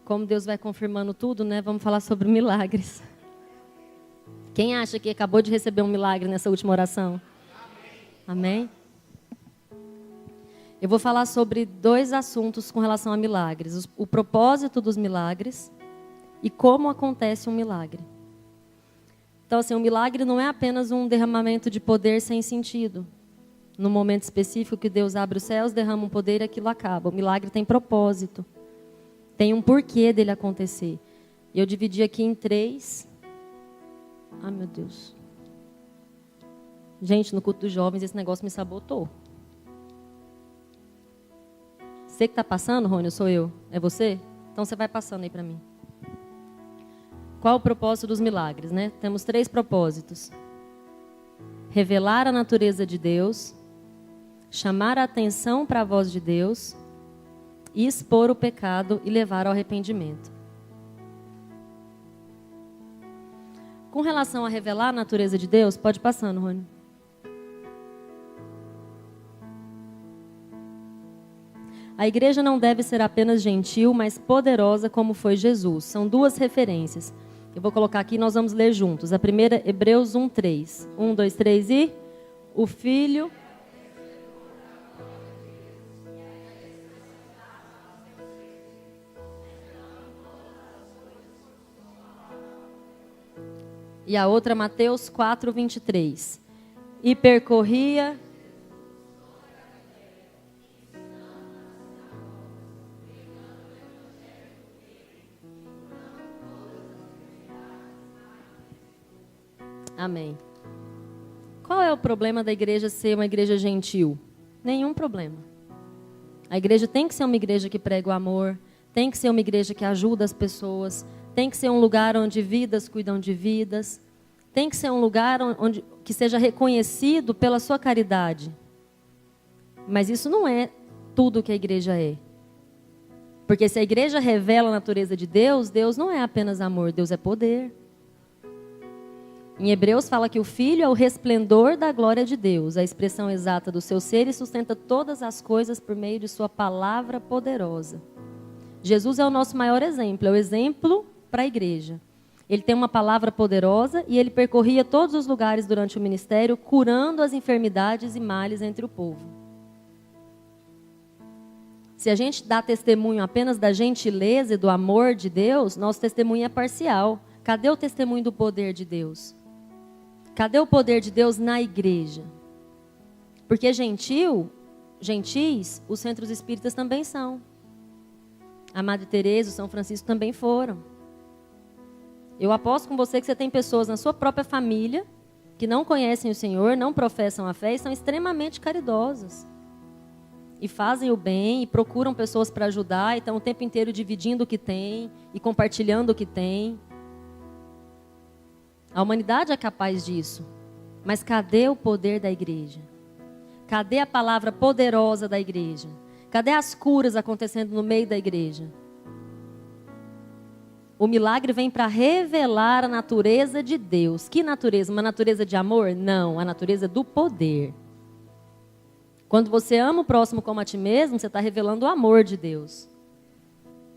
Como Deus vai confirmando tudo, né? Vamos falar sobre milagres. Quem acha que acabou de receber um milagre nessa última oração? Amém? Eu vou falar sobre 2 assuntos com relação a milagres. O propósito dos milagres e como acontece um milagre. Então, assim, um milagre não é apenas um derramamento de poder sem sentido. No momento específico que Deus abre os céus, derrama um poder e aquilo acaba. O milagre tem propósito. Tem um porquê dele acontecer. E eu dividi aqui em 3. Ai, meu Deus. Gente, no culto dos jovens, esse negócio me sabotou. Você que está passando, Rony, ou sou eu? É você? Então você vai passando aí para mim. Qual o propósito dos milagres, né? Temos 3 propósitos. Revelar a natureza de Deus, chamar a atenção para a voz de Deus e expor o pecado e levar ao arrependimento. Com relação a revelar a natureza de Deus, pode passando, Rony. A igreja não deve ser apenas gentil, mas poderosa como foi Jesus. São 2 referências. Eu vou colocar aqui e nós vamos ler juntos. A primeira, Hebreus 1:3. 1, 2, 3 e... O Filho... E a outra, Mateus 4:23. E percorria... Amém. Qual é o problema da igreja ser uma igreja gentil? Nenhum problema. A igreja tem que ser uma igreja que prega o amor, tem que ser uma igreja que ajuda as pessoas, tem que ser um lugar onde vidas cuidam de vidas, tem que ser um lugar que seja reconhecido pela sua caridade. Mas isso não é tudo que a igreja é. Porque se a igreja revela a natureza de Deus, Deus não é apenas amor, Deus é poder. Em Hebreus fala que o Filho é o resplendor da glória de Deus, a expressão exata do seu ser e sustenta todas as coisas por meio de sua palavra poderosa. Jesus é o nosso maior exemplo, é o exemplo para a igreja. Ele tem uma palavra poderosa e ele percorria todos os lugares durante o ministério, curando as enfermidades e males entre o povo. Se a gente dá testemunho apenas da gentileza e do amor de Deus, nosso testemunho é parcial. Cadê o testemunho do poder de Deus? Cadê o poder de Deus na igreja? Porque gentis, os centros espíritas também são. A Madre Teresa, o São Francisco também foram. Eu aposto com você que você tem pessoas na sua própria família que não conhecem o Senhor, não professam a fé e são extremamente caridosas. E fazem o bem e procuram pessoas para ajudar e estão o tempo inteiro dividindo o que tem e compartilhando o que tem. A humanidade é capaz disso. Mas cadê o poder da igreja? Cadê a palavra poderosa da igreja? Cadê as curas acontecendo no meio da igreja? O milagre vem para revelar a natureza de Deus. Que natureza? Uma natureza de amor? Não, a natureza do poder. Quando você ama o próximo como a ti mesmo, você está revelando o amor de Deus.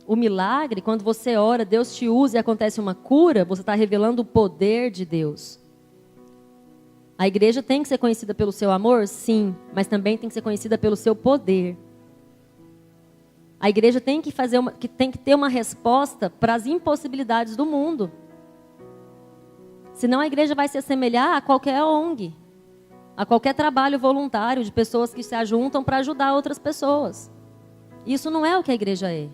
O milagre, quando você ora, Deus te usa e acontece uma cura, você está revelando o poder de Deus. A igreja tem que ser conhecida pelo seu amor? Sim, mas também tem que ser conhecida pelo seu poder. A igreja tem que ter uma resposta para as impossibilidades do mundo. Senão a igreja vai se assemelhar a qualquer ONG, a qualquer trabalho voluntário de pessoas que se ajuntam para ajudar outras pessoas. Isso não é o que a igreja é.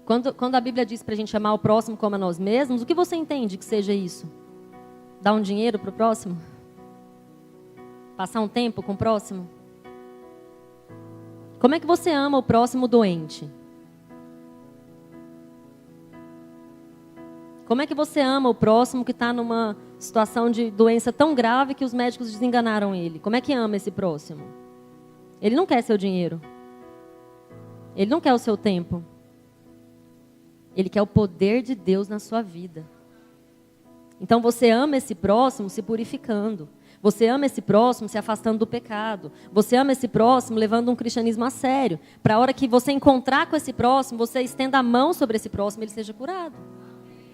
Quando a Bíblia diz para a gente amar o próximo como a nós mesmos, o que você entende que seja isso? Dar um dinheiro para o próximo? Passar um tempo com o próximo? Como é que você ama o próximo doente? Como é que você ama o próximo que está numa situação de doença tão grave que os médicos desenganaram ele? Como é que ama esse próximo? Ele não quer seu dinheiro. Ele não quer o seu tempo. Ele quer o poder de Deus na sua vida. Então você ama esse próximo se purificando. Você ama esse próximo se afastando do pecado. Você ama esse próximo levando um cristianismo a sério. Para a hora que você encontrar com esse próximo, você estenda a mão sobre esse próximo e ele seja curado.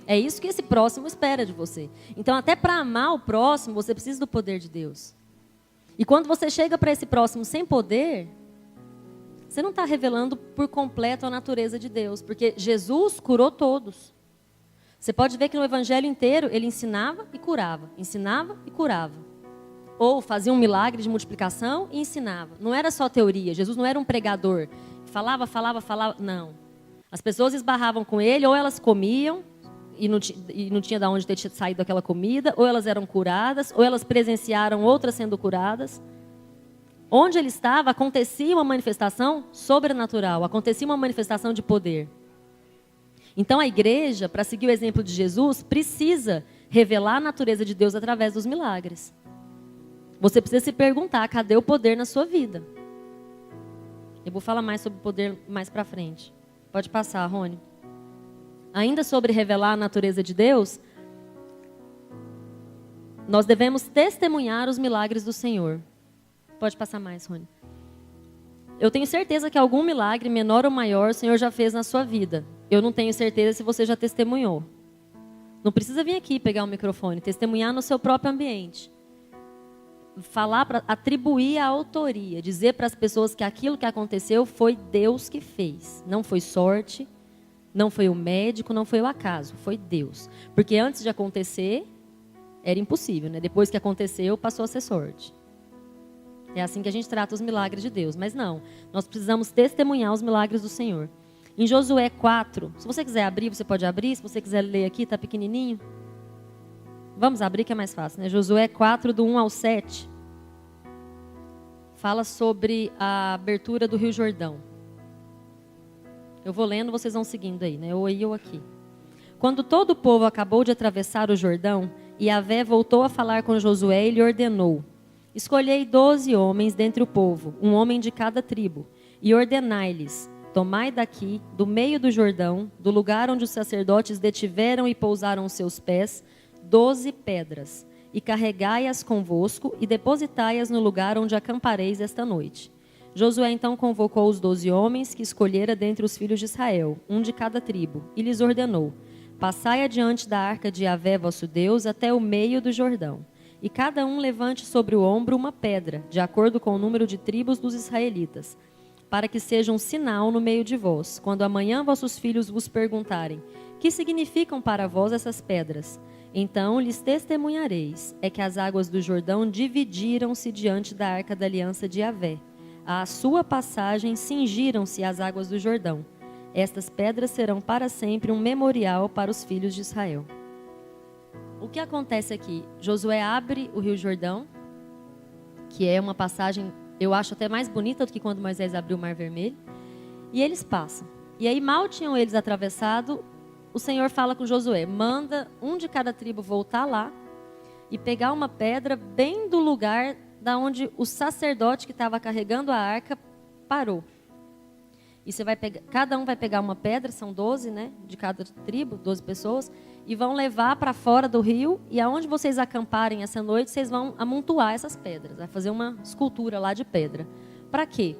É isso que esse próximo espera de você. Então, até para amar o próximo, você precisa do poder de Deus. E quando você chega para esse próximo sem poder, você não está revelando por completo a natureza de Deus, porque Jesus curou todos. Você pode ver que no evangelho inteiro ele ensinava e curava, ensinava e curava. Ou fazia um milagre de multiplicação e ensinava. Não era só teoria, Jesus não era um pregador. Falava, não. As pessoas esbarravam com ele, ou elas comiam e não tinha de onde ter saído aquela comida, ou elas eram curadas, ou elas presenciaram outras sendo curadas. Onde ele estava, acontecia uma manifestação sobrenatural, acontecia uma manifestação de poder. Então a igreja, para seguir o exemplo de Jesus, precisa revelar a natureza de Deus através dos milagres. Você precisa se perguntar, cadê o poder na sua vida? Eu vou falar mais sobre o poder mais para frente. Pode passar, Rony. Ainda sobre revelar a natureza de Deus, nós devemos testemunhar os milagres do Senhor. Pode passar mais, Rony. Eu tenho certeza que algum milagre, menor ou maior, o Senhor já fez na sua vida. Eu não tenho certeza se você já testemunhou. Não precisa vir aqui pegar o microfone, testemunhar no seu próprio ambiente. Falar, para atribuir a autoria, dizer para as pessoas que aquilo que aconteceu foi Deus que fez. Não foi sorte, não foi o médico, não foi o acaso, foi Deus. Porque antes de acontecer, era impossível, né? Depois que aconteceu, passou a ser sorte. É assim que a gente trata os milagres de Deus. Mas não, nós precisamos testemunhar os milagres do Senhor. Em Josué 4, se você quiser abrir, você pode abrir. Se você quiser ler aqui, está pequenininho. Vamos abrir que é mais fácil, né? Josué 4, do 1 ao 7. Fala sobre a abertura do Rio Jordão. Eu vou lendo, vocês vão seguindo aí, né? Ou aí ou aqui. Quando todo o povo acabou de atravessar o Jordão, Yahvé voltou a falar com Josué e lhe ordenou: escolhei 12 homens dentre o povo, um homem de cada tribo, e ordenai-lhes: tomai daqui, do meio do Jordão, do lugar onde os sacerdotes detiveram e pousaram os seus pés, 12 pedras, e carregai-as convosco e depositai-as no lugar onde acampareis esta noite. Josué então convocou os 12 homens que escolhera dentre os filhos de Israel, um de cada tribo, e lhes ordenou: passai adiante da arca de Yahvé vosso Deus até o meio do Jordão. E cada um levante sobre o ombro uma pedra, de acordo com o número de tribos dos israelitas, para que seja um sinal no meio de vós, quando amanhã vossos filhos vos perguntarem: que significam para vós essas pedras? Então lhes testemunhareis, é que as águas do Jordão dividiram-se diante da arca da aliança de Yahvé. À sua passagem cingiram-se as águas do Jordão. Estas pedras serão para sempre um memorial para os filhos de Israel. O que acontece aqui? Josué abre o Rio Jordão, que é uma passagem, eu acho até mais bonita do que quando Moisés abriu o Mar Vermelho, e eles passam. E aí mal tinham eles atravessado, o Senhor fala com Josué: manda um de cada tribo voltar lá e pegar uma pedra bem do lugar da onde o sacerdote que estava carregando a arca parou. E você vai pegar, cada um vai pegar uma pedra, são 12, né, de cada tribo, 12 pessoas, e vão levar para fora do rio, e aonde vocês acamparem essa noite, vocês vão amontoar essas pedras, vai fazer uma escultura lá de pedra. Para quê?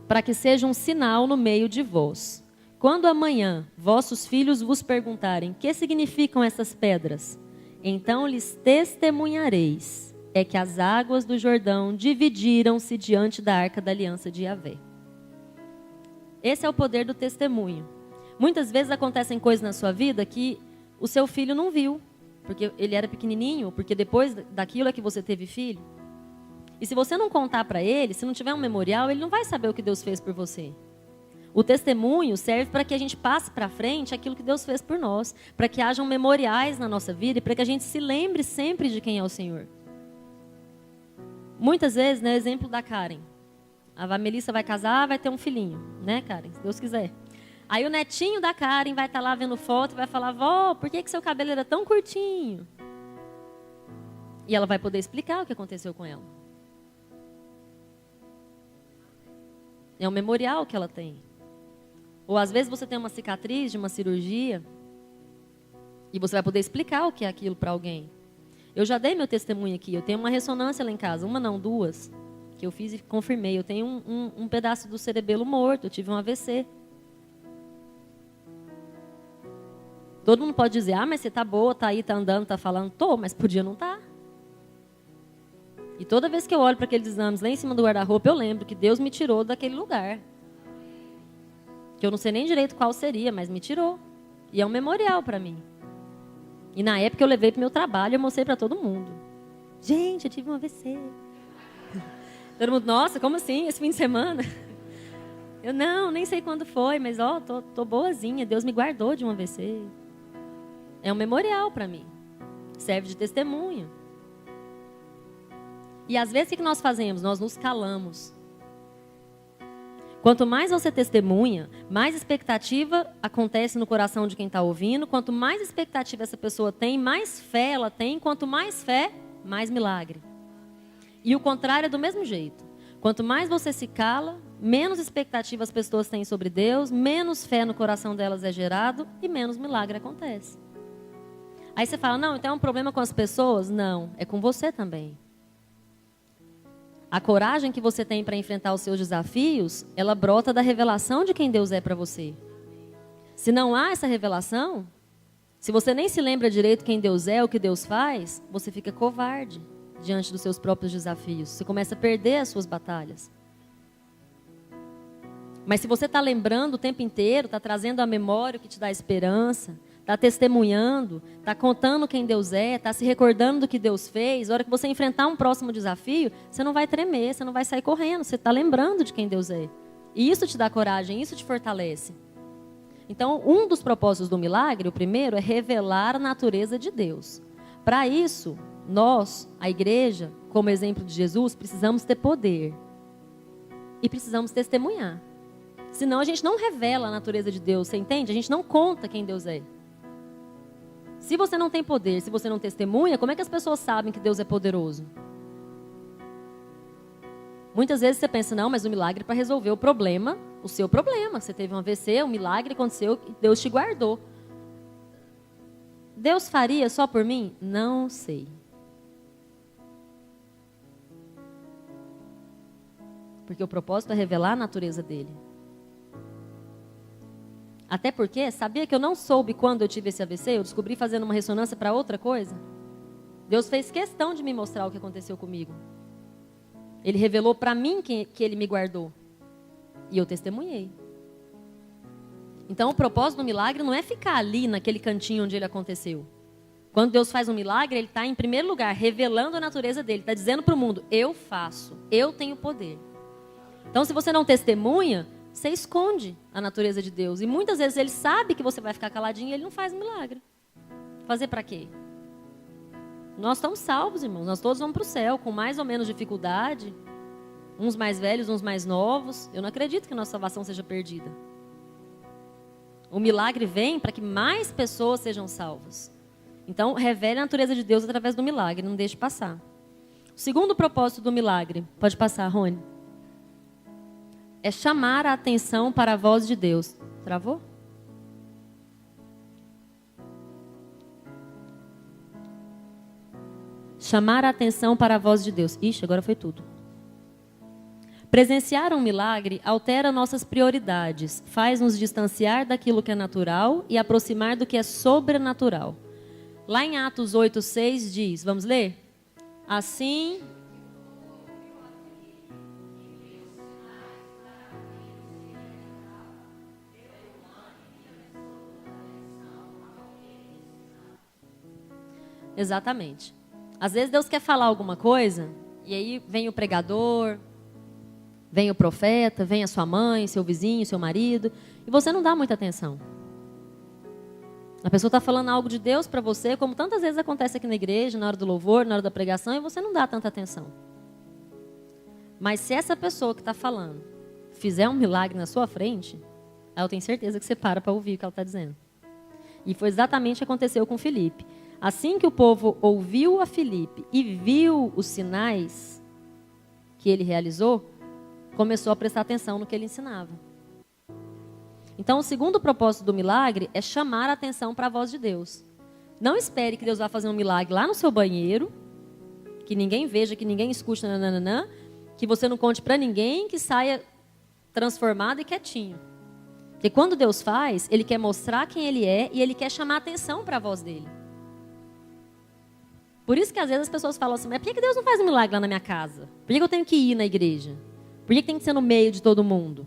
Para que seja um sinal no meio de vós. Quando amanhã vossos filhos vos perguntarem: que significam essas pedras? Então lhes testemunhareis, é que as águas do Jordão dividiram-se diante da arca da aliança de Yahvé. Esse é o poder do testemunho. Muitas vezes acontecem coisas na sua vida que o seu filho não viu, porque ele era pequenininho, porque depois daquilo é que você teve filho. E se você não contar para ele, se não tiver um memorial, ele não vai saber o que Deus fez por você. O testemunho serve para que a gente passe para frente aquilo que Deus fez por nós, para que hajam memoriais na nossa vida e para que a gente se lembre sempre de quem é o Senhor. Muitas vezes, né, exemplo da Karen. A Melissa vai casar, vai ter um filhinho, né, Karen? Se Deus quiser. Aí o netinho da Karen vai estar lá vendo foto e vai falar: vó, por que seu cabelo era tão curtinho? E ela vai poder explicar o que aconteceu com ela. É um memorial que ela tem. Ou às vezes você tem uma cicatriz de uma cirurgia e você vai poder explicar o que é aquilo para alguém. Eu já dei meu testemunho aqui. Eu tenho uma ressonância lá em casa, uma não, duas, que eu fiz e confirmei. Eu tenho um pedaço do cerebelo morto, eu tive um AVC. Todo mundo pode dizer, mas você tá boa, tá aí, tá andando, tá falando. Tô, mas podia não estar. E toda vez que eu olho para aqueles exames lá em cima do guarda-roupa, eu lembro que Deus me tirou daquele lugar. Que eu não sei nem direito qual seria, mas me tirou. E é um memorial para mim. E na época eu levei para o meu trabalho e eu mostrei para todo mundo. Gente, eu tive um AVC. Todo mundo, nossa, como assim? Esse fim de semana? Eu não, nem sei quando foi, mas tô boazinha. Deus me guardou de um AVC. É um memorial para mim. Serve de testemunho. E às vezes o que nós fazemos? Nós nos calamos. Quanto mais você testemunha, mais expectativa acontece no coração de quem está ouvindo. Quanto mais expectativa essa pessoa tem, mais fé ela tem. Quanto mais fé, mais milagre. E o contrário é do mesmo jeito. Quanto mais você se cala, menos expectativa as pessoas têm sobre Deus, menos fé no coração delas é gerado e menos milagre acontece. Aí você fala, não, então é um problema com as pessoas? Não, é com você também. A coragem que você tem para enfrentar os seus desafios, ela brota da revelação de quem Deus é para você. Se não há essa revelação, se você nem se lembra direito quem Deus é, o que Deus faz, você fica covarde diante dos seus próprios desafios. Você começa a perder as suas batalhas. Mas se você está lembrando o tempo inteiro, está trazendo a memória o que te dá esperança, está testemunhando, está contando quem Deus é, está se recordando do que Deus fez, a hora que você enfrentar um próximo desafio, você não vai tremer, você não vai sair correndo, você está lembrando de quem Deus é. E isso te dá coragem, isso te fortalece. Então, um dos propósitos do milagre, o primeiro, é revelar a natureza de Deus. Para isso, nós, a igreja, como exemplo de Jesus, precisamos ter poder. E precisamos testemunhar. Senão a gente não revela a natureza de Deus, você entende? A gente não conta quem Deus é. Se você não tem poder, se você não testemunha, como é que as pessoas sabem que Deus é poderoso? Muitas vezes você pensa, não, mas o milagre é para resolver o problema, o seu problema. Você teve um AVC, um milagre aconteceu e Deus te guardou. Deus faria só por mim? Não sei. Porque o propósito é revelar a natureza dele. Até porque, sabia que eu não soube quando eu tive esse AVC? Eu descobri fazendo uma ressonância para outra coisa. Deus fez questão de me mostrar o que aconteceu comigo. Ele revelou para mim que ele me guardou. E eu testemunhei. Então, o propósito do milagre não é ficar ali naquele cantinho onde ele aconteceu. Quando Deus faz um milagre, ele está em primeiro lugar revelando a natureza dele. Está dizendo para o mundo, eu faço, eu tenho poder. Então, se você não testemunha, você esconde a natureza de Deus. E muitas vezes ele sabe que você vai ficar caladinho e ele não faz milagre. Fazer para quê? Nós estamos salvos, irmãos. Nós todos vamos para o céu, com mais ou menos dificuldade. Uns mais velhos, uns mais novos. Eu não acredito que a nossa salvação seja perdida. O milagre vem para que mais pessoas sejam salvas. Então, revele a natureza de Deus através do milagre. Não deixe passar. O segundo propósito do milagre. Pode passar, Rony. É chamar a atenção para a voz de Deus. Travou? Chamar a atenção para a voz de Deus. Ixi, agora foi tudo. Presenciar um milagre altera nossas prioridades, faz nos distanciar daquilo que é natural e aproximar do que é sobrenatural. Lá em Atos 8:6 diz, vamos ler? Assim... Exatamente. Às vezes Deus quer falar alguma coisa, e aí vem o pregador, vem o profeta, vem a sua mãe, seu vizinho, seu marido, e você não dá muita atenção. A pessoa está falando algo de Deus para você, como tantas vezes acontece aqui na igreja, na hora do louvor, na hora da pregação, e você não dá tanta atenção. Mas se essa pessoa que está falando fizer um milagre na sua frente, aí eu tenho certeza que você para ouvir o que ela está dizendo. E foi exatamente o que aconteceu com Filipe. Assim que o povo ouviu a Filipe e viu os sinais que ele realizou, começou a prestar atenção no que ele ensinava. Então, o segundo propósito do milagre é chamar a atenção para a voz de Deus. Não espere que Deus vá fazer um milagre lá no seu banheiro, que ninguém veja, que ninguém escute, nananã, que você não conte para ninguém, que saia transformado e quietinho. Porque quando Deus faz, Ele quer mostrar quem Ele é e Ele quer chamar atenção para a voz dEle. Por isso que às vezes as pessoas falam assim, mas por que Deus não faz um milagre lá na minha casa? Por que eu tenho que ir na igreja? Por que tem que ser no meio de todo mundo?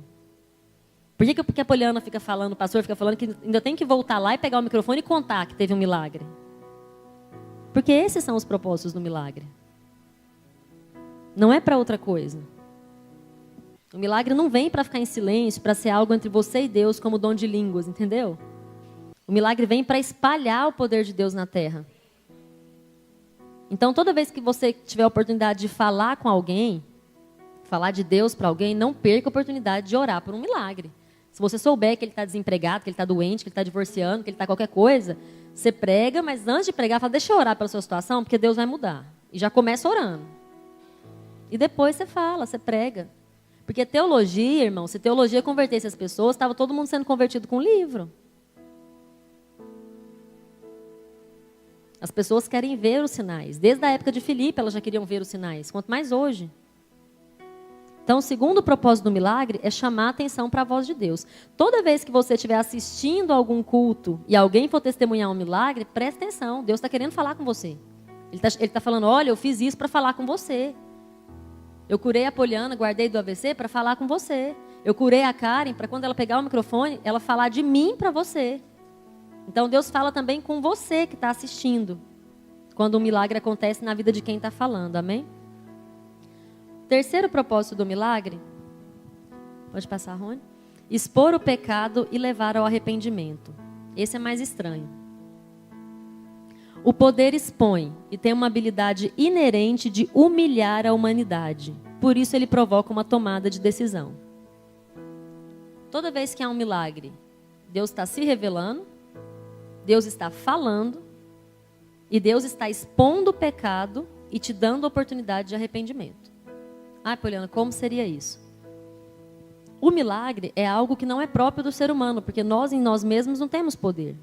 Por que a Poliana fica falando, o pastor fica falando que ainda tem que voltar lá e pegar o microfone e contar que teve um milagre? Porque esses são os propósitos do milagre. Não é para outra coisa. O milagre não vem para ficar em silêncio, para ser algo entre você e Deus como dom de línguas, entendeu? O milagre vem para espalhar o poder de Deus na terra. Então, toda vez que você tiver a oportunidade de falar com alguém, falar de Deus para alguém, não perca a oportunidade de orar por um milagre. Se você souber que ele está desempregado, que ele está doente, que ele está divorciando, que ele está qualquer coisa, você prega, mas antes de pregar, fala, deixa eu orar pela sua situação, porque Deus vai mudar. E já começa orando. E depois você fala, você prega. Porque teologia, irmão, se teologia convertesse as pessoas, estava todo mundo sendo convertido com um livro. As pessoas querem ver os sinais. Desde a época de Filipe, elas já queriam ver os sinais. Quanto mais hoje. Então, o segundo propósito do milagre é chamar a atenção para a voz de Deus. Toda vez que você estiver assistindo a algum culto e alguém for testemunhar um milagre, preste atenção. Deus está querendo falar com você. Ele está falando, olha, eu fiz isso para falar com você. Eu curei a Poliana, guardei do AVC para falar com você. Eu curei a Karen para quando ela pegar o microfone, ela falar de mim para você. Então, Deus fala também com você que está assistindo, quando um milagre acontece na vida de quem está falando, amém? Terceiro propósito do milagre, pode passar, Rony? Expor o pecado e levar ao arrependimento. Esse é mais estranho. O poder expõe e tem uma habilidade inerente de humilhar a humanidade. Por isso ele provoca uma tomada de decisão. Toda vez que há um milagre, Deus está se revelando, Deus está falando e Deus está expondo o pecado e te dando a oportunidade de arrependimento. Ah, Poliana, como seria isso? O milagre é algo que não é próprio do ser humano, porque nós em nós mesmos não temos poder.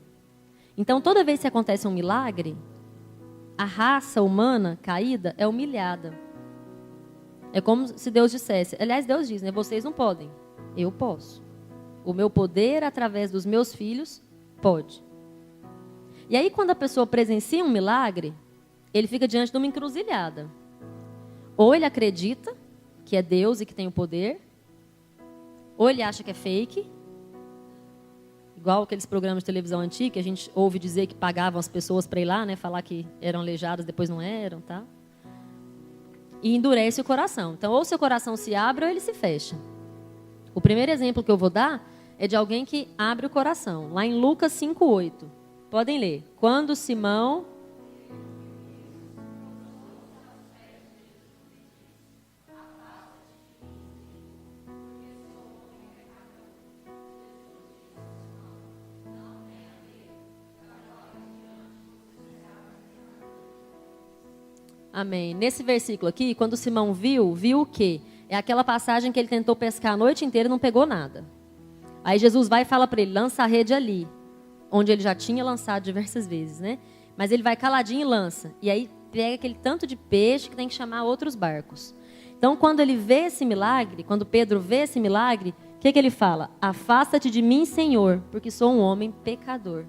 Então, toda vez que acontece um milagre, a raça humana caída é humilhada. É como se Deus dissesse, aliás, Deus diz, né? Vocês não podem, eu posso. O meu poder através dos meus filhos pode. E aí, quando a pessoa presencia um milagre, ele fica diante de uma encruzilhada. Ou ele acredita que é Deus e que tem o poder, ou ele acha que é fake, igual aqueles programas de televisão antigos, que a gente ouve dizer que pagavam as pessoas para ir lá, né, falar que eram aleijadas, depois não eram, tá? E endurece o coração. Então, ou seu coração se abre ou ele se fecha. O primeiro exemplo que eu vou dar é de alguém que abre o coração, lá em Lucas 5:8. Podem ler. Quando Simão... Amém. Nesse versículo aqui, quando Simão viu o quê? É aquela passagem que ele tentou pescar a noite inteira e não pegou nada. Aí Jesus vai e fala para ele, lança a rede ali. Onde ele já tinha lançado diversas vezes, né? Mas ele vai caladinho e lança. E aí pega aquele tanto de peixe que tem que chamar outros barcos. Então, quando ele vê esse milagre, quando Pedro vê esse milagre, o que ele fala? Afasta-te de mim, Senhor, porque sou um homem pecador.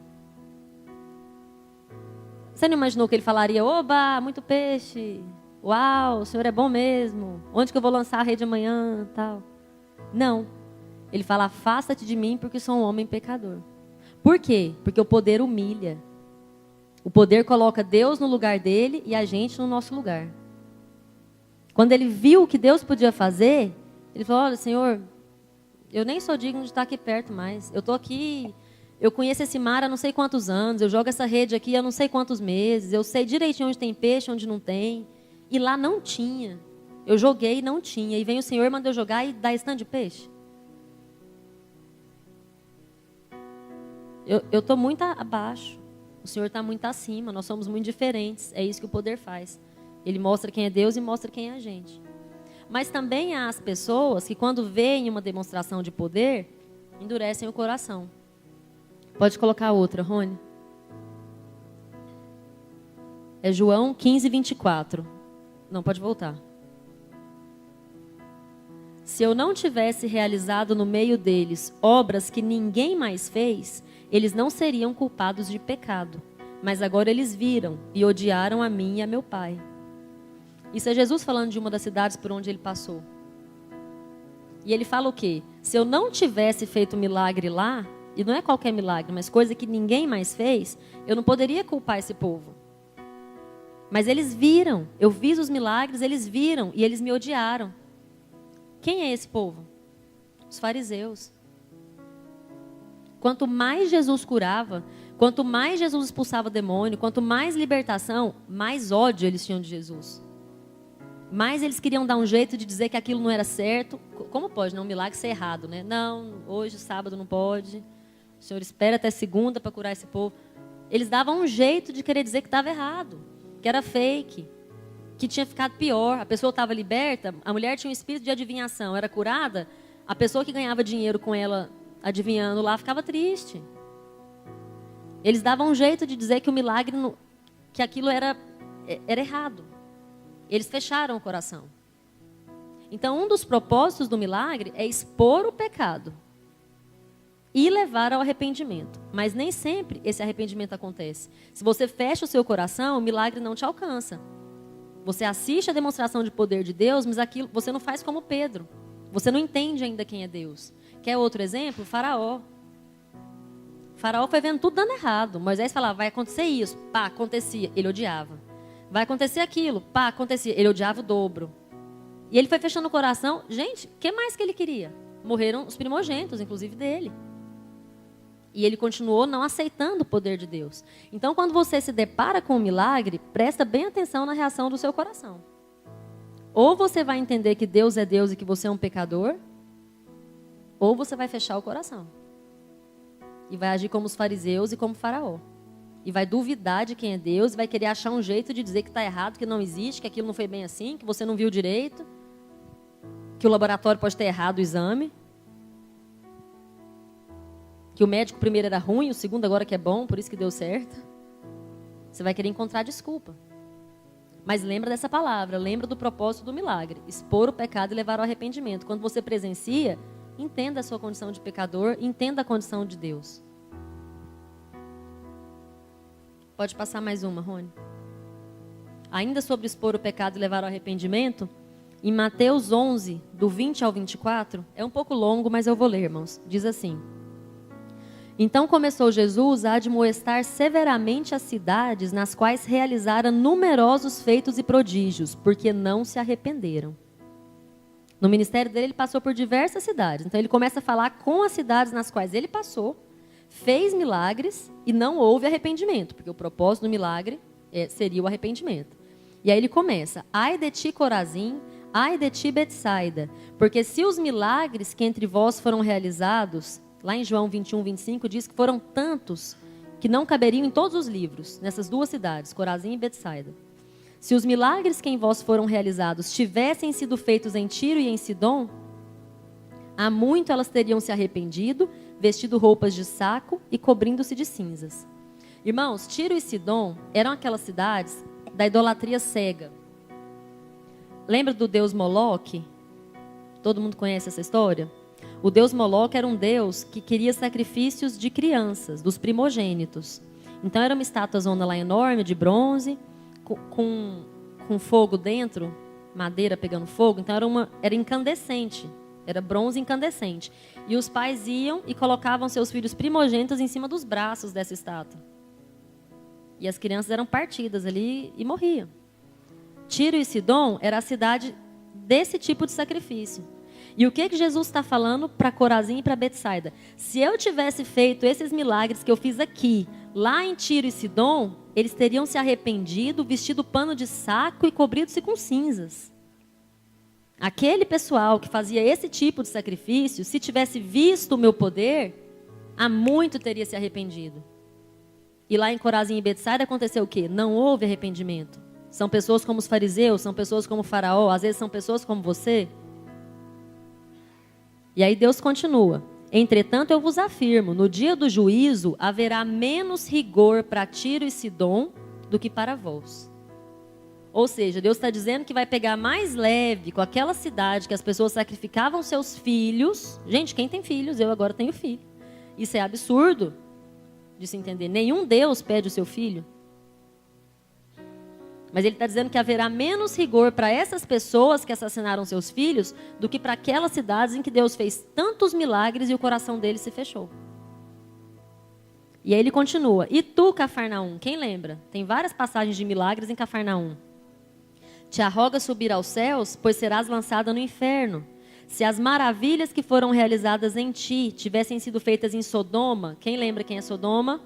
Você não imaginou que ele falaria, oba, muito peixe, uau, o Senhor é bom mesmo, onde que eu vou lançar a rede amanhã, tal? Não. Ele fala, afasta-te de mim, porque sou um homem pecador. Por quê? Porque o poder humilha. O poder coloca Deus no lugar dele e a gente no nosso lugar. Quando ele viu o que Deus podia fazer, ele falou, olha, Senhor, eu nem sou digno de estar aqui perto mais. Eu estou aqui, eu conheço esse mar há não sei quantos anos, eu jogo essa rede aqui há não sei quantos meses, eu sei direitinho onde tem peixe, onde não tem. E lá não tinha. Eu joguei e não tinha. E vem o Senhor, manda eu jogar e dá esse tanto de peixe. Eu estou muito abaixo. O Senhor está muito acima. Nós somos muito diferentes. É isso que o poder faz. Ele mostra quem é Deus e mostra quem é a gente. Mas também há as pessoas que, quando veem uma demonstração de poder, endurecem o coração. Pode colocar outra, Rony. É João 15, 24. Não, pode voltar. Se eu não tivesse realizado no meio deles obras que ninguém mais fez, eles não seriam culpados de pecado. Mas agora eles viram e odiaram a mim e a meu Pai. Isso é Jesus falando de uma das cidades por onde ele passou. E ele fala o quê? Se eu não tivesse feito milagre lá, e não é qualquer milagre, mas coisa que ninguém mais fez, eu não poderia culpar esse povo. Mas eles viram, eu fiz os milagres, eles viram e eles me odiaram. Quem é esse povo? Os fariseus. Quanto mais Jesus curava, quanto mais Jesus expulsava demônio, quanto mais libertação, mais ódio eles tinham de Jesus. Mais eles queriam dar um jeito de dizer que aquilo não era certo. Como pode, não? Um milagre ser errado, né? Não, hoje, sábado, não pode. O Senhor espera até segunda para curar esse povo. Eles davam um jeito de querer dizer que estava errado, que era fake, que tinha ficado pior. A pessoa estava liberta, a mulher tinha um espírito de adivinhação, era curada, a pessoa que ganhava dinheiro com ela adivinhando lá ficava triste. Eles davam um jeito de dizer que o milagre, que aquilo era errado. Eles fecharam o coração. Então, um dos propósitos do milagre é expor o pecado e levar ao arrependimento. Mas nem sempre esse arrependimento acontece. Se você fecha o seu coração, o milagre não te alcança. Você assiste a demonstração de poder de Deus, mas aquilo você não faz como Pedro. Você não entende ainda quem é Deus. Quer outro exemplo? Faraó. Faraó foi vendo tudo dando errado. Moisés falava, vai acontecer isso. Pá, acontecia. Ele odiava. Vai acontecer aquilo. Pá, acontecia. Ele odiava o dobro. E ele foi fechando o coração. Gente, o que mais que ele queria? Morreram os primogênitos, inclusive dele. E ele continuou não aceitando o poder de Deus. Então, quando você se depara com um milagre, presta bem atenção na reação do seu coração. Ou você vai entender que Deus é Deus e que você é um pecador, ou você vai fechar o coração. E vai agir como os fariseus e como Faraó. E vai duvidar de quem é Deus, e vai querer achar um jeito de dizer que está errado, que não existe, que aquilo não foi bem assim, que você não viu direito, que o laboratório pode ter errado o exame, que o médico primeiro era ruim, o segundo agora que é bom, por isso que deu certo. Você vai querer encontrar desculpa. Mas lembra dessa palavra, lembra do propósito do milagre. Expor o pecado e levar ao arrependimento. Quando você presencia, entenda a sua condição de pecador, entenda a condição de Deus. Pode passar mais uma, Rony. Ainda sobre expor o pecado e levar ao arrependimento, em Mateus 11, do 20 ao 24, é um pouco longo, mas eu vou ler, irmãos. Diz assim: Então começou Jesus a admoestar severamente as cidades nas quais realizara numerosos feitos e prodígios, porque não se arrependeram. No ministério dele, ele passou por diversas cidades. Então ele começa a falar com as cidades nas quais ele passou, fez milagres e não houve arrependimento, porque o propósito do milagre seria o arrependimento. E aí ele começa: Ai de ti, Corazim, ai de ti, Betsaida, porque se os milagres que entre vós foram realizados, lá em João 21, 25, diz que foram tantos que não caberiam em todos os livros, nessas duas cidades, Corazim e Betsaida. Se os milagres que em vós foram realizados tivessem sido feitos em Tiro e em Sidom, há muito elas teriam se arrependido, vestido roupas de saco e cobrindo-se de cinzas. Irmãos, Tiro e Sidom eram aquelas cidades da idolatria cega. Lembra do deus Moloque? Todo mundo conhece essa história? O deus Moloque era um deus que queria sacrifícios de crianças, dos primogênitos. Então era uma estátua lá enorme, de bronze, com fogo dentro, madeira pegando fogo. Então era incandescente, era bronze incandescente. E os pais iam e colocavam seus filhos primogênitos em cima dos braços dessa estátua. E as crianças eram partidas ali e morriam. Tiro e Sidom era a cidade desse tipo de sacrifício. E o que Jesus está falando para Corazim e para Betsaida? Se eu tivesse feito esses milagres que eu fiz aqui, lá em Tiro e Sidom, eles teriam se arrependido, vestido pano de saco e cobrido-se com cinzas. Aquele pessoal que fazia esse tipo de sacrifício, se tivesse visto o meu poder, há muito teria se arrependido. E lá em Corazim e Betsaida aconteceu o quê? Não houve arrependimento. São pessoas como os fariseus, são pessoas como o Faraó, às vezes são pessoas como você. E aí Deus continua: Entretanto, eu vos afirmo, no dia do juízo haverá menos rigor para Tiro e Sidom do que para vós. Ou seja, Deus está dizendo que vai pegar mais leve com aquela cidade que as pessoas sacrificavam seus filhos. Gente, quem tem filhos? Eu agora tenho filho. Isso é absurdo de se entender. Nenhum Deus pede o seu filho. Mas ele está dizendo que haverá menos rigor para essas pessoas que assassinaram seus filhos do que para aquelas cidades em que Deus fez tantos milagres e o coração deles se fechou. E aí ele continua. E tu, Cafarnaum, quem lembra? Tem várias passagens de milagres em Cafarnaum. Te arrogas subir aos céus, pois serás lançada no inferno. Se as maravilhas que foram realizadas em ti tivessem sido feitas em Sodoma, quem lembra quem é Sodoma?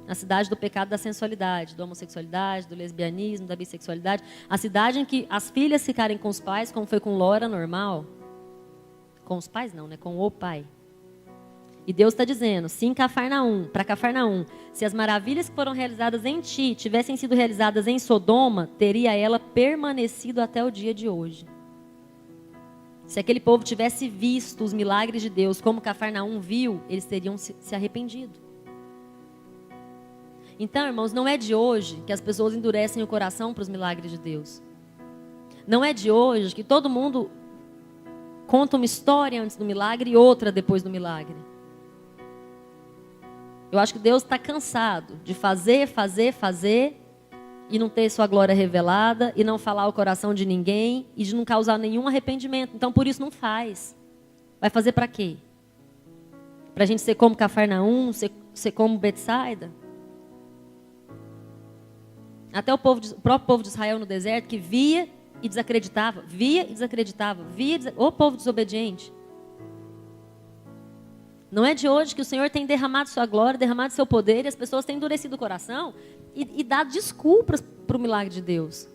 A cidade do pecado da sensualidade, da homossexualidade, do lesbianismo, da bissexualidade. A cidade em que as filhas ficarem com os pais, como foi com Ló, era normal. Com os pais não, né? Com o pai. E Deus está dizendo, sim, Cafarnaum, para Cafarnaum, se as maravilhas que foram realizadas em ti tivessem sido realizadas em Sodoma, teria ela permanecido até o dia de hoje. Se aquele povo tivesse visto os milagres de Deus como Cafarnaum viu, eles teriam se arrependido. Então, irmãos, não é de hoje que as pessoas endurecem o coração para os milagres de Deus. Não é de hoje que todo mundo conta uma história antes do milagre e outra depois do milagre. Eu acho que Deus está cansado de fazer e não ter sua glória revelada e não falar o coração de ninguém e de não causar nenhum arrependimento. Então, por isso, não faz. Vai fazer para quê? Para a gente ser como Cafarnaum, ser como Betsaida? Até o próprio povo de Israel no deserto, que via e desacreditava, o povo desobediente. Não é de hoje que o Senhor tem derramado sua glória, derramado seu poder, e as pessoas têm endurecido o coração e dado desculpas para o milagre de Deus.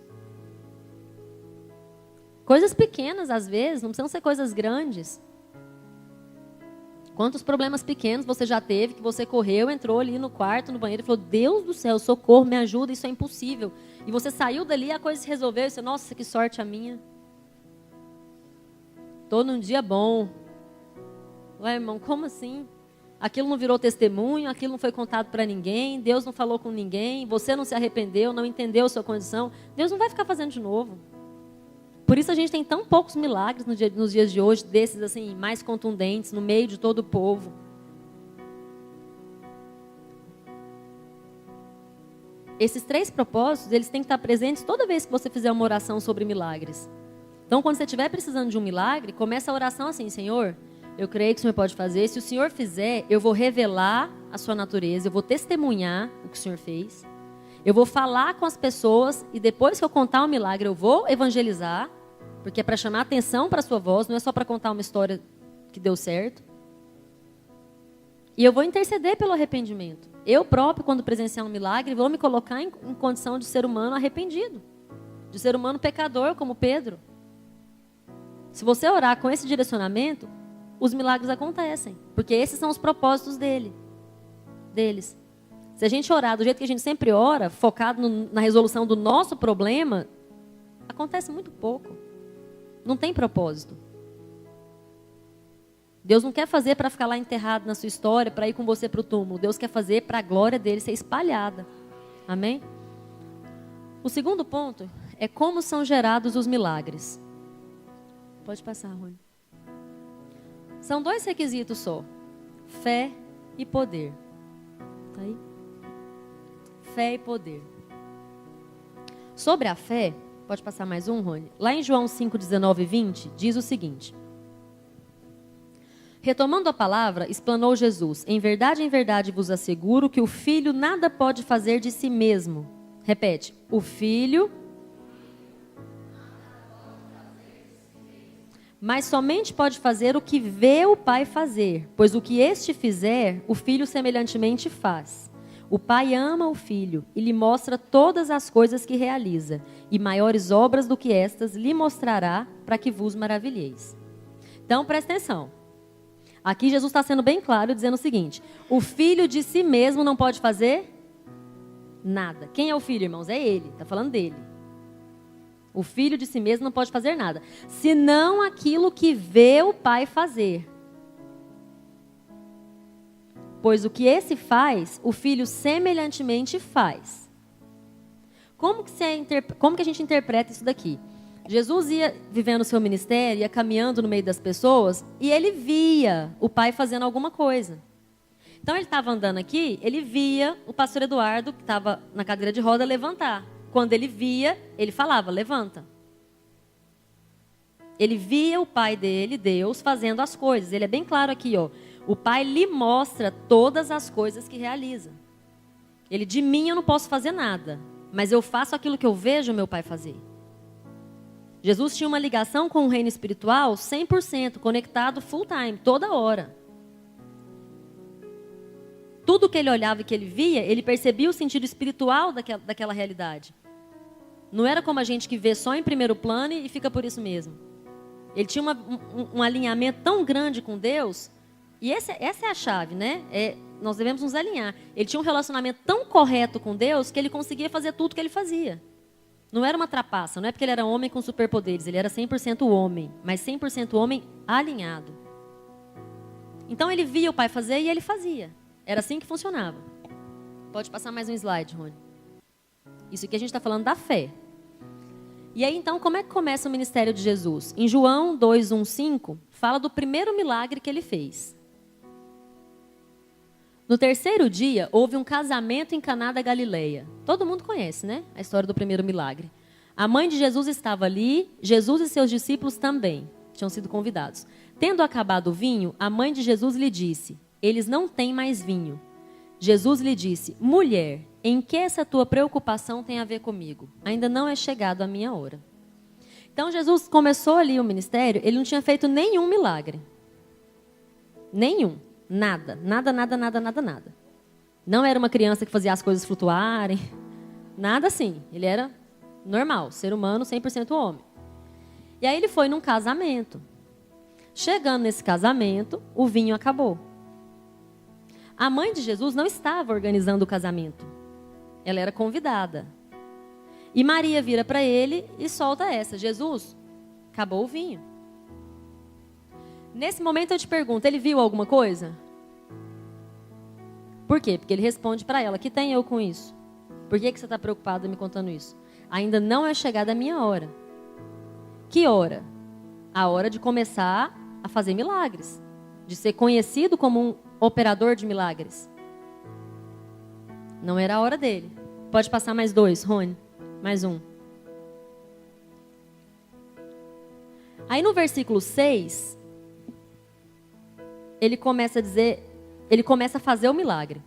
Coisas pequenas, às vezes, não precisam ser coisas grandes. Quantos problemas pequenos você já teve, que você correu, entrou ali no quarto, no banheiro e falou, Deus do céu, socorro, me ajuda, isso é impossível. E você saiu dali e a coisa se resolveu. E você, nossa, que sorte a minha. Estou num dia bom. Ué, irmão, como assim? Aquilo não virou testemunho, aquilo não foi contado para ninguém, Deus não falou com ninguém, você não se arrependeu, não entendeu a sua condição. Deus não vai ficar fazendo de novo. Por isso a gente tem tão poucos milagres nos dias de hoje, desses assim, mais contundentes, no meio de todo o povo. Esses 3 propósitos, eles têm que estar presentes toda vez que você fizer uma oração sobre milagres. Então, quando você estiver precisando de um milagre, começa a oração assim, Senhor, eu creio que o Senhor pode fazer. Se o Senhor fizer, eu vou revelar a sua natureza, eu vou testemunhar o que o Senhor fez. Eu vou falar com as pessoas e depois que eu contar um milagre, eu vou evangelizar. Porque é para chamar atenção para a sua voz, não é só para contar uma história que deu certo. E eu vou interceder pelo arrependimento. Eu próprio, quando presenciar um milagre, vou me colocar em condição de ser humano arrependido. De ser humano pecador, como Pedro. Se você orar com esse direcionamento, os milagres acontecem. Porque esses são os propósitos deles. Se a gente orar do jeito que a gente sempre ora, focado na resolução do nosso problema, acontece muito pouco. Não tem propósito. Deus não quer fazer para ficar lá enterrado na sua história, para ir com você para o túmulo. Deus quer fazer para a glória dele ser espalhada. Amém? O segundo ponto é como são gerados os milagres. Pode passar, Rony. São 2 requisitos só. Fé e poder. Tá aí? Fé e poder. Sobre a fé, pode passar mais um, Rony? Lá em João 5, 19 e 20, diz o seguinte. Retomando a palavra, explanou Jesus. Em verdade vos asseguro que o filho nada pode fazer de si mesmo. Repete. O filho... mas somente pode fazer o que vê o pai fazer, pois o que este fizer, o filho semelhantemente faz. O pai ama o filho e lhe mostra todas as coisas que realiza, e maiores obras do que estas lhe mostrará, para que vos maravilheis. Então, presta atenção. Aqui Jesus está sendo bem claro, dizendo o seguinte, o filho de si mesmo não pode fazer nada. Quem é o filho, irmãos? É ele, está falando dele. O filho de si mesmo não pode fazer nada, senão aquilo que vê o pai fazer. Pois o que esse faz, o filho semelhantemente faz. como que a gente interpreta isso daqui? Jesus ia vivendo o seu ministério, ia caminhando no meio das pessoas, e ele via o pai fazendo alguma coisa. Então ele estava andando aqui, ele via o pastor Eduardo, que estava na cadeira de roda, levantar. Quando ele via, ele falava, levanta. Ele via o pai dele, Deus, fazendo as coisas. Ele é bem claro aqui, ó. O pai lhe mostra todas as coisas que realiza. Ele, de mim eu não posso fazer nada, mas eu faço aquilo que eu vejo meu pai fazer. Jesus tinha uma ligação com o reino espiritual 100%, conectado full time, toda hora. Tudo que ele olhava e que ele via, ele percebia o sentido espiritual daquela realidade. Não era como a gente que vê só em primeiro plano e fica por isso mesmo. Ele tinha um alinhamento tão grande com Deus, e essa é a chave, né? Nós devemos nos alinhar. Ele tinha um relacionamento tão correto com Deus que ele conseguia fazer tudo que ele fazia. Não era uma trapaça, não é porque ele era homem com superpoderes, ele era 100% homem, mas 100% homem alinhado. Então ele via o pai fazer e ele fazia. Era assim que funcionava. Pode passar mais um slide, Rony. Isso aqui a gente está falando da fé. E aí, então, como é que começa o ministério de Jesus? Em João 2:1-5, fala do primeiro milagre que ele fez. No terceiro dia, houve um casamento em Caná da Galileia. Todo mundo conhece, né? A história do primeiro milagre. A mãe de Jesus estava ali, Jesus e seus discípulos também tinham sido convidados. Tendo acabado o vinho, a mãe de Jesus lhe disse, eles não têm mais vinho. Jesus lhe disse, mulher, em que essa tua preocupação tem a ver comigo? Ainda não é chegado a minha hora. Então Jesus começou ali o ministério, ele não tinha feito nenhum milagre. Nenhum. Nada. Não era uma criança que fazia as coisas flutuarem. Nada assim. Ele era normal, ser humano, 100% homem. E aí ele foi num casamento. Chegando nesse casamento, o vinho acabou. A mãe de Jesus não estava organizando o casamento. Ela era convidada. E Maria vira para ele e solta essa. Jesus, acabou o vinho. Nesse momento eu te pergunto, ele viu alguma coisa? Por quê? Porque ele responde para ela, que tem eu com isso? Por que você está preocupado me contando isso? Ainda não é chegada a minha hora. Que hora? A hora de começar a fazer milagres. De ser conhecido como um operador de milagres. Não era a hora dele. Pode passar mais 2, Rony. Mais um. Aí no versículo 6, ele começa a dizer, ele começa a fazer o milagre.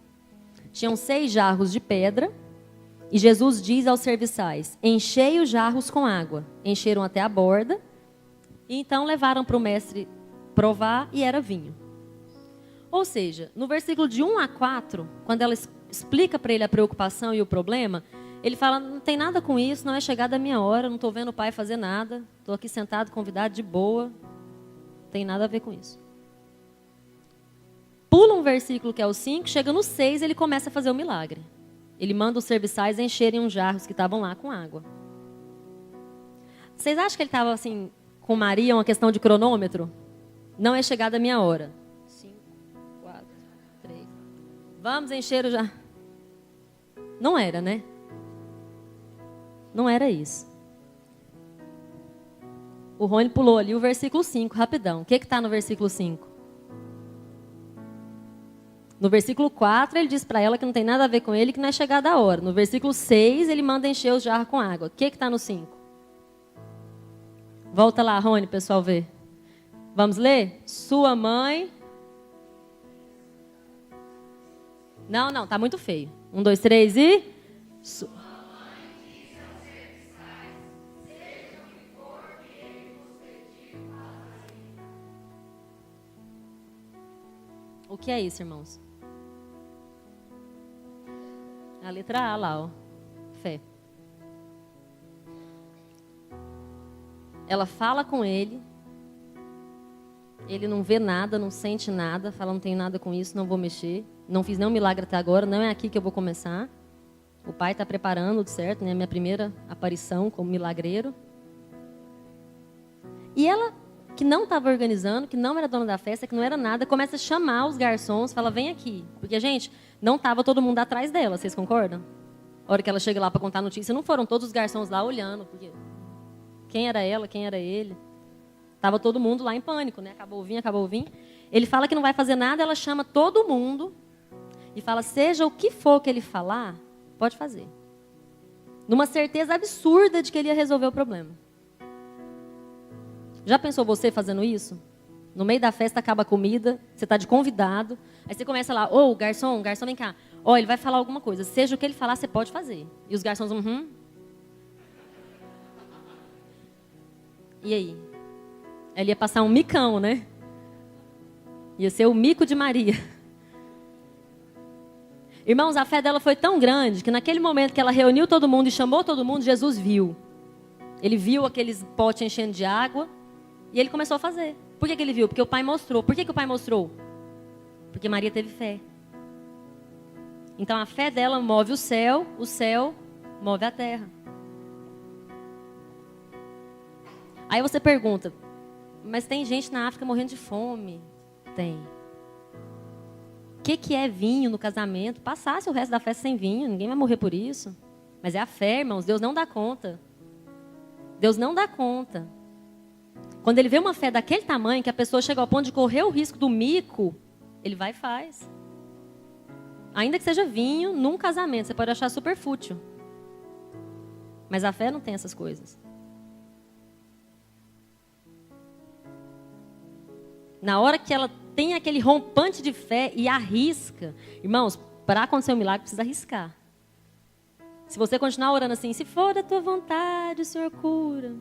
Tinham 6 jarros de pedra, e Jesus diz aos serviçais, enchei os jarros com água. Encheram até a borda, e então levaram para o mestre provar, e era vinho. Ou seja, no versículo de 1-4, quando ela explica para ele a preocupação e o problema, ele fala, não tem nada com isso, não é chegada a minha hora, não estou vendo o pai fazer nada, estou aqui sentado, convidado, de boa, não tem nada a ver com isso. Pula um versículo que é o 5, chega no 6, ele começa a fazer o milagre. Ele manda os serviçais encherem uns jarros que estavam lá com água. Vocês acham que ele estava assim, com Maria, uma questão de cronômetro? Não é chegada a minha hora. 5, 4, 3. Vamos encher o jarro. Não era, né? Não era isso. O Rony pulou ali o versículo 5, rapidão. O que está no versículo 5? No versículo 4, ele diz para ela que não tem nada a ver com ele, que não é chegada a hora. No versículo 6, ele manda encher os jarros com água. O que está no 5? Volta lá, Rony, pessoal ver. Vamos ler? Sua mãe... Não, está muito feio. 1, 2, 3 e... O que é isso, irmãos? A letra A lá, ó. Fé. Ela fala com ele. Ele não vê nada, não sente nada. Fala, não tenho nada com isso, não vou mexer. Não fiz nenhum milagre até agora, não é aqui que eu vou começar. O pai está preparando, certo? Né? Minha primeira aparição como milagreiro. E ela, que não estava organizando, que não era dona da festa, que não era nada, começa a chamar os garçons, fala, vem aqui. Porque, gente, não estava todo mundo atrás dela, vocês concordam? A hora que ela chega lá para contar a notícia, não foram todos os garçons lá olhando, porque quem era ela, quem era ele. Tava todo mundo lá em pânico, né? Acabou o vinho. Ele fala que não vai fazer nada, ela chama todo mundo e fala, seja o que for que ele falar, pode fazer. Numa certeza absurda de que ele ia resolver o problema. Já pensou você fazendo isso? No meio da festa acaba a comida, você está de convidado, aí você começa lá, ô, garçom, vem cá. Ó, ele vai falar alguma coisa, seja o que ele falar, você pode fazer. E os garçons, E aí? Ele ia passar um micão, né? Ia ser o mico de Maria. Irmãos, a fé dela foi tão grande que naquele momento que ela reuniu todo mundo e chamou todo mundo, Jesus viu. Ele viu aqueles potes enchendo de água e ele começou a fazer. Por que ele viu? Porque o Pai mostrou. Por que o Pai mostrou? Porque Maria teve fé. Então a fé dela move o céu move a terra. Aí você pergunta, mas tem gente na África morrendo de fome? Tem. O que é vinho no casamento? Passasse o resto da festa sem vinho, ninguém vai morrer por isso. Mas é a fé, irmãos, Deus não dá conta. Deus não dá conta. Quando ele vê uma fé daquele tamanho, que a pessoa chega ao ponto de correr o risco do mico, ele vai e faz. Ainda que seja vinho num casamento, você pode achar super fútil. Mas a fé não tem essas coisas. Na hora que ela tem aquele rompante de fé e arrisca, irmãos, para acontecer um milagre precisa arriscar. Se você continuar orando assim, se for da tua vontade, o Senhor cura.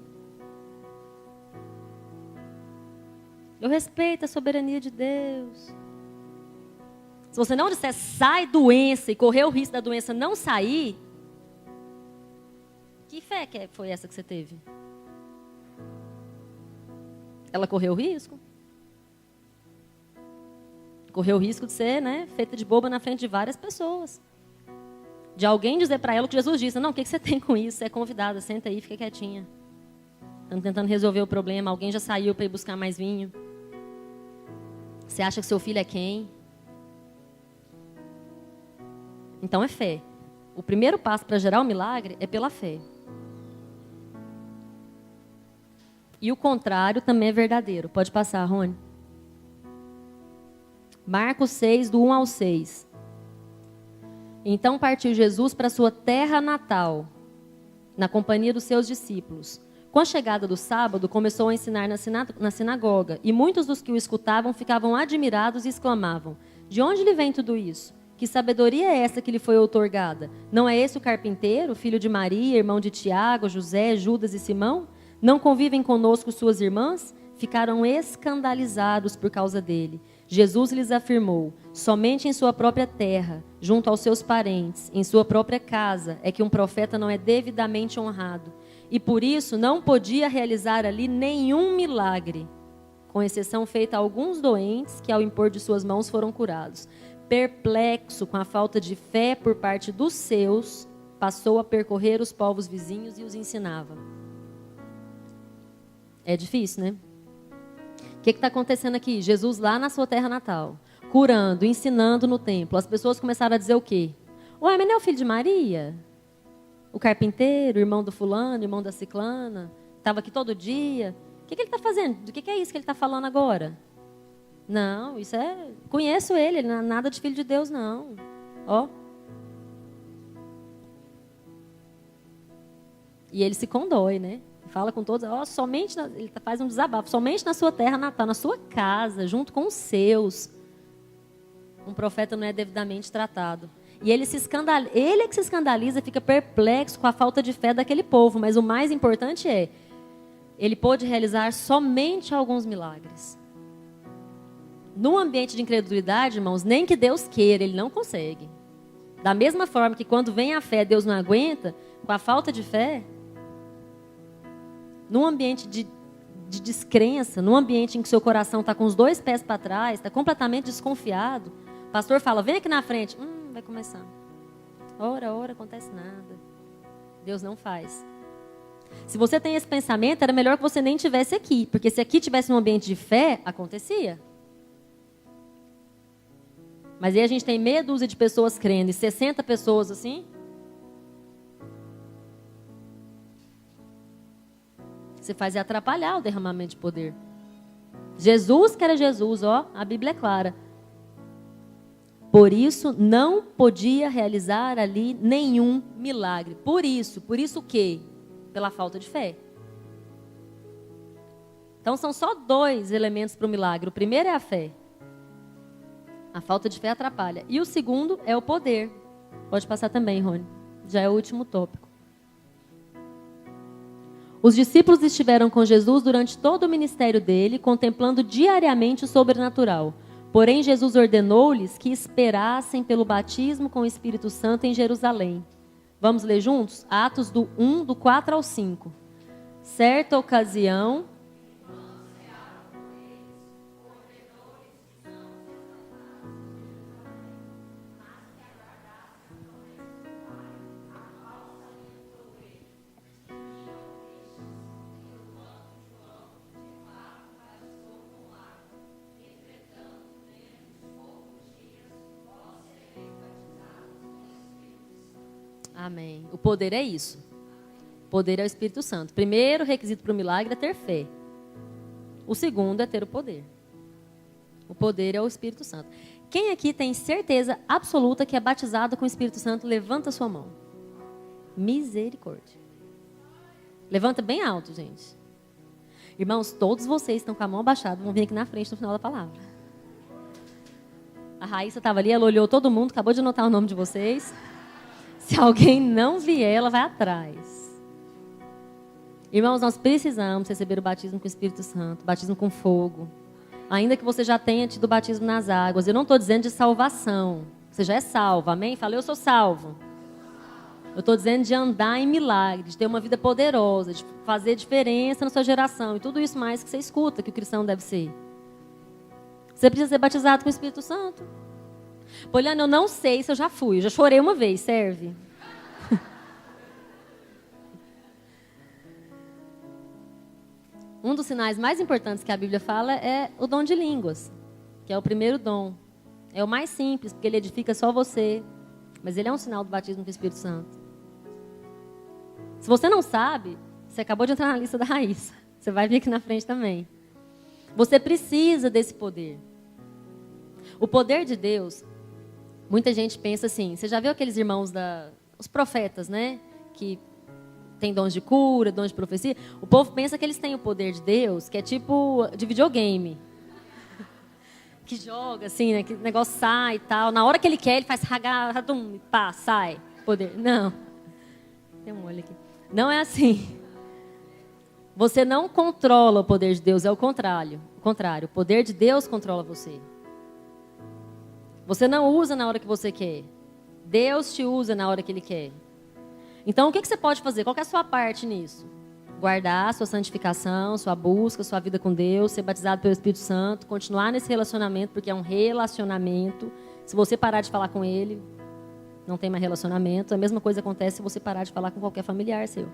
Eu respeito a soberania de Deus. Se você não disser, sai doença e correr o risco da doença não sair, que fé que foi essa que você teve? Ela correu o risco? Correu o risco de ser, né, feita de boba na frente de várias pessoas. De alguém dizer para ela o que Jesus disse. Não, o que você tem com isso? Você é convidada, senta aí, fica quietinha. Estamos tentando resolver o problema. Alguém já saiu para ir buscar mais vinho. Você acha que seu filho é quem? Então é fé. O primeiro passo para gerar o milagre é pela fé. E o contrário também é verdadeiro. Pode passar, Rony. Marcos 6, do 1 ao 6. Então partiu Jesus para sua terra natal, na companhia dos seus discípulos. Com a chegada do sábado, começou a ensinar na sinagoga, e muitos dos que o escutavam ficavam admirados e exclamavam, de onde lhe vem tudo isso? Que sabedoria é essa que lhe foi outorgada? Não é esse o carpinteiro, filho de Maria, irmão de Tiago, José, Judas e Simão? Não convivem conosco suas irmãs? Ficaram escandalizados por causa dele. Jesus lhes afirmou, somente em sua própria terra, junto aos seus parentes, em sua própria casa, é que um profeta não é devidamente honrado. E por isso não podia realizar ali nenhum milagre, com exceção feita a alguns doentes que ao impor de suas mãos foram curados. Perplexo com a falta de fé por parte dos seus, passou a percorrer os povos vizinhos e os ensinava. É difícil, né? O que está acontecendo aqui? Jesus lá na sua terra natal, curando, ensinando no templo. As pessoas começaram a dizer o quê? Ué, mas não é o filho de Maria? O carpinteiro, irmão do fulano, irmão da ciclana, estava aqui todo dia. O que ele está fazendo? Do que é isso que ele está falando agora? Não, isso é... Conheço ele não é nada de filho de Deus, não. Ó. E ele se condói, né? Fala com todos, somente ele faz um desabafo, somente na sua terra natal, na sua casa, junto com os seus, um profeta não é devidamente tratado. E ele é que se escandaliza, fica perplexo com a falta de fé daquele povo, mas o mais importante é, ele pôde realizar somente alguns milagres. No ambiente de incredulidade, irmãos, nem que Deus queira, ele não consegue. Da mesma forma que quando vem a fé, Deus não aguenta, com a falta de fé, num ambiente de descrença, num ambiente em que seu coração está com os dois pés para trás, está completamente desconfiado, o pastor fala, vem aqui na frente. Vai começar. Ora, acontece nada. Deus não faz. Se você tem esse pensamento, era melhor que você nem estivesse aqui, porque se aqui tivesse um ambiente de fé, acontecia. Mas aí a gente tem meia dúzia de pessoas crendo e 60 pessoas assim, você faz é atrapalhar o derramamento de poder. Jesus, que era Jesus, ó, a Bíblia é clara. Por isso, não podia realizar ali nenhum milagre. Por isso o quê? Pela falta de fé. Então, são só 2 elementos para o milagre. O primeiro é a fé. A falta de fé atrapalha. E o segundo é o poder. Pode passar também, Rony. Já é o último tópico. Os discípulos estiveram com Jesus durante todo o ministério dele, contemplando diariamente o sobrenatural. Porém, Jesus ordenou-lhes que esperassem pelo batismo com o Espírito Santo em Jerusalém. Vamos ler juntos? Atos do 1, do 4 ao 5. Certa ocasião... Amém. O poder é isso. O poder é o Espírito Santo. Primeiro requisito para o milagre é ter fé. O segundo é ter o poder. O poder é o Espírito Santo. Quem aqui tem certeza absoluta que é batizado com o Espírito Santo, levanta a sua mão. Misericórdia. Levanta bem alto, gente. Irmãos, todos vocês estão com a mão abaixada, vão vir aqui na frente no final da palavra. A Raíssa estava ali, ela olhou todo mundo, acabou de anotar o nome de vocês. Se alguém não vier, ela vai atrás. Irmãos, nós precisamos receber o batismo com o Espírito Santo, batismo com fogo. Ainda que você já tenha tido o batismo nas águas, eu não estou dizendo de salvação. Você já é salvo, amém? Fala, eu sou salvo. Eu estou dizendo de andar em milagres, de ter uma vida poderosa, de fazer diferença na sua geração. E tudo isso mais que você escuta que o cristão deve ser. Você precisa ser batizado com o Espírito Santo. Poliana, eu não sei se eu já fui. Eu já chorei uma vez, serve? Um dos sinais mais importantes que a Bíblia fala é o dom de línguas, que é o primeiro dom. É o mais simples, porque ele edifica só você. Mas ele é um sinal do batismo com o Espírito Santo. Se você não sabe, você acabou de entrar na lista da Raíssa. Você vai vir aqui na frente também. Você precisa desse poder. O poder de Deus, muita gente pensa assim, você já viu aqueles irmãos, os profetas, né? Que tem dons de cura, dons de profecia. O povo pensa que eles têm o poder de Deus, que é tipo de videogame. Que joga assim, né? Que o negócio sai e tal. Na hora que ele quer, ele faz ragadum, pá, sai. Poder. Não. Tem um olho aqui. Não é assim. Você não controla o poder de Deus, é o contrário. O poder de Deus controla você. Você não usa na hora que você quer. Deus te usa na hora que Ele quer. Então, o que você pode fazer? Qual que é a sua parte nisso? Guardar a sua santificação, sua busca, sua vida com Deus, ser batizado pelo Espírito Santo, continuar nesse relacionamento, porque é um relacionamento. Se você parar de falar com Ele, não tem mais relacionamento. A mesma coisa acontece se você parar de falar com qualquer familiar seu.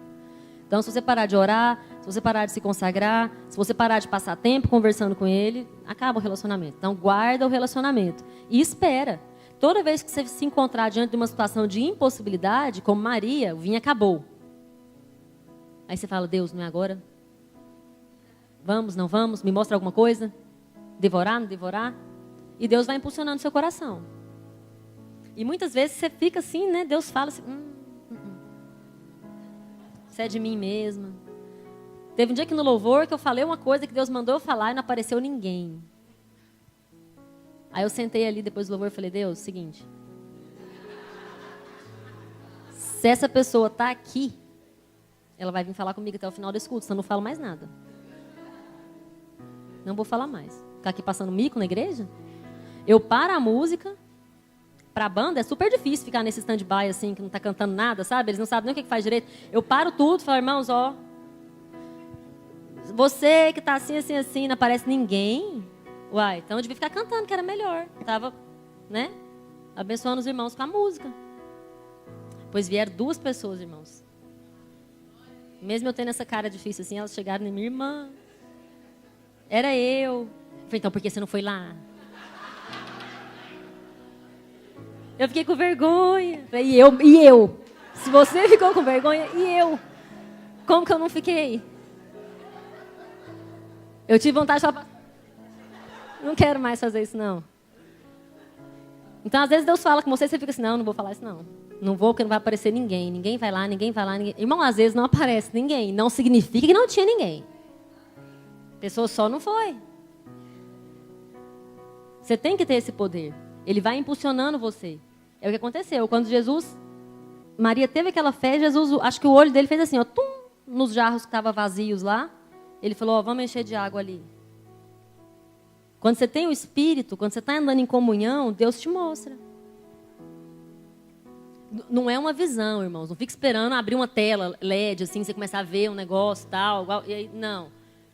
Então, se você parar de orar, se você parar de se consagrar, se você parar de passar tempo conversando com Ele, acaba o relacionamento. Então, guarda o relacionamento e espera. Toda vez que você se encontrar diante de uma situação de impossibilidade, como Maria, o vinho acabou. Aí você fala, Deus, não é agora? Vamos, não vamos? Me mostra alguma coisa? Devorar, não devorar? E Deus vai impulsionando seu coração. E muitas vezes você fica assim, né? Deus fala assim, Isso é de mim mesma. Teve um dia que no louvor que eu falei uma coisa que Deus mandou eu falar e não apareceu ninguém. Aí eu sentei ali depois do louvor e falei, Deus, seguinte. Se essa pessoa está aqui, ela vai vir falar comigo até o final do escudo, senão eu não falo mais nada. Não vou falar mais. Ficar aqui passando mico na igreja? Eu paro a música. Para a banda é super difícil ficar nesse stand-by assim, que não está cantando nada, sabe? Eles não sabem nem o que faz direito. Eu paro tudo e falo, irmãos, ó. Você que está assim, assim, assim, não aparece ninguém. Uai, então eu devia ficar cantando, que era melhor. Estava, né? Abençoando os irmãos com a música. Pois vieram 2 pessoas, irmãos. Mesmo eu tendo essa cara difícil assim, elas chegaram em minha irmã. Era eu. Falei, então por que você não foi lá? Eu fiquei com vergonha. Falei, e eu? Se você ficou com vergonha, e eu? Como que eu não fiquei? Eu tive vontade de falar, não quero mais fazer isso, não. Então, às vezes, Deus fala com você e você fica assim, não vou falar isso, não. Não vou, porque não vai aparecer ninguém. Ninguém vai lá, ninguém vai lá. Ninguém... Irmão, às vezes não aparece ninguém. Não significa que não tinha ninguém. A pessoa só não foi. Você tem que ter esse poder. Ele vai impulsionando você. É o que aconteceu. Quando Maria teve aquela fé, Jesus, acho que o olho dele fez assim, ó, tum, nos jarros que estavam vazios lá. Ele falou, ó, vamos encher de água ali. Quando você tem o Espírito, quando você está andando em comunhão, Deus te mostra. Não é uma visão, irmãos. Não fica esperando abrir uma tela LED, assim, você começar a ver um negócio e tal. E aí, não.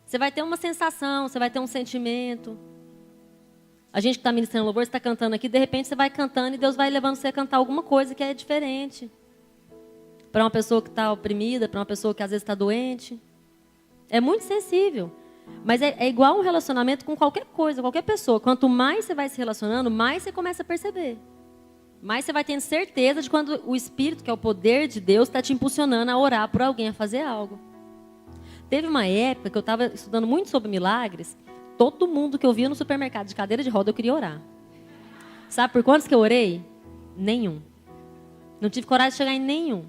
Você vai ter uma sensação, você vai ter um sentimento. A gente que está ministrando louvor, você está cantando aqui, de repente você vai cantando e Deus vai levando você a cantar alguma coisa que é diferente. Para uma pessoa que está oprimida, para uma pessoa que às vezes está doente. É muito sensível. Mas é igual um relacionamento com qualquer coisa, qualquer pessoa. Quanto mais você vai se relacionando, mais você começa a perceber. Mais você vai tendo certeza de quando o Espírito, que é o poder de Deus, está te impulsionando a orar por alguém, a fazer algo. Teve uma época que eu estava estudando muito sobre milagres. Todo mundo que eu via no supermercado de cadeira de roda, eu queria orar. Sabe por quantos que eu orei? Nenhum. Não tive coragem de chegar em nenhum.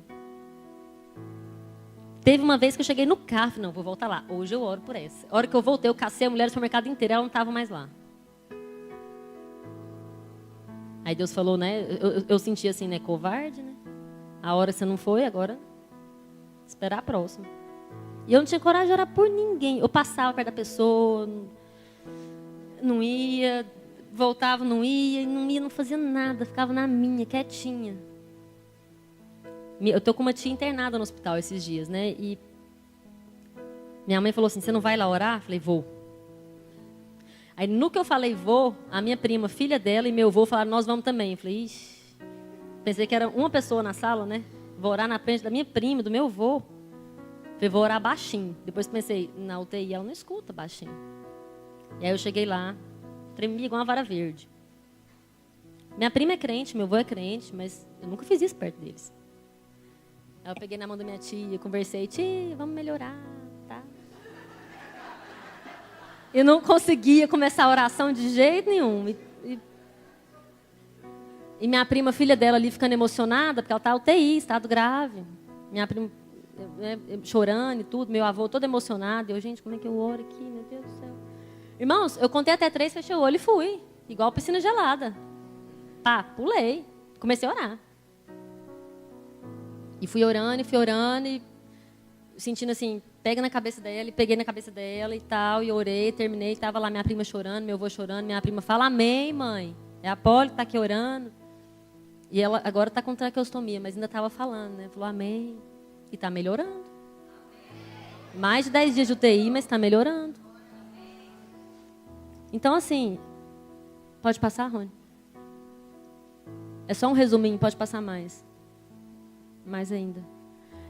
Teve uma vez que eu cheguei no carro, não, vou voltar lá. Hoje eu oro por essa. A hora que eu voltei, eu cacei a mulher do supermercado inteira, ela não estava mais lá. Aí Deus falou, né? Eu senti assim, né? Covarde, né? A hora você não foi, agora esperar a próxima. E eu não tinha coragem de orar por ninguém. Eu passava perto da pessoa, não ia, voltava, não ia, não fazia nada, ficava na minha, quietinha. Eu tô com uma tia internada no hospital esses dias, né? E minha mãe falou assim, você não vai lá orar? Eu falei, vou. Aí no que eu falei vou, a minha prima, filha dela e meu avô falaram, nós vamos também. Eu falei, ixi. Pensei que era uma pessoa na sala, né? Vou orar na frente da minha prima, do meu avô. Falei, vou orar baixinho. Depois pensei, na UTI ela não escuta baixinho. E aí eu cheguei lá, tremia igual uma vara verde. Minha prima é crente, meu avô é crente, mas eu nunca fiz isso perto deles. Aí eu peguei na mão da minha tia, conversei, tia, vamos melhorar, tá? Eu não conseguia começar a oração de jeito nenhum. E minha prima, filha dela ali, ficando emocionada, porque ela está UTI, estado grave. Minha prima chorando e tudo, meu avô todo emocionado. Eu, gente, como é que eu oro aqui, meu Deus do céu. Irmãos, eu contei até 3, fechei o olho e fui. Igual piscina gelada. Pá, pulei. Comecei a orar. E fui orando e sentindo assim, pega na cabeça dela, e peguei na cabeça dela e tal, e orei, terminei, estava lá minha prima chorando, meu avô chorando, minha prima fala, amém, mãe. É a Poli que está aqui orando. E ela agora está com traqueostomia, mas ainda estava falando, né? Falou, amém. E está melhorando. Mais de 10 dias de UTI, mas está melhorando. Então, assim, pode passar, Rony? É só um resuminho, pode passar mais. Mais ainda.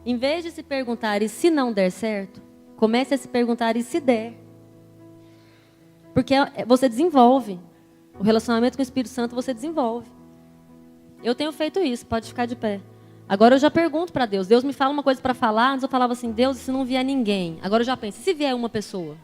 Em vez de se perguntar e se não der certo, comece a se perguntar e se der. Porque você desenvolve. O relacionamento com o Espírito Santo você desenvolve. Eu tenho feito isso, pode ficar de pé. Agora eu já pergunto para Deus. Deus me fala uma coisa para falar, antes eu falava assim, Deus, e se não vier ninguém? Agora eu já penso, se vier uma pessoa?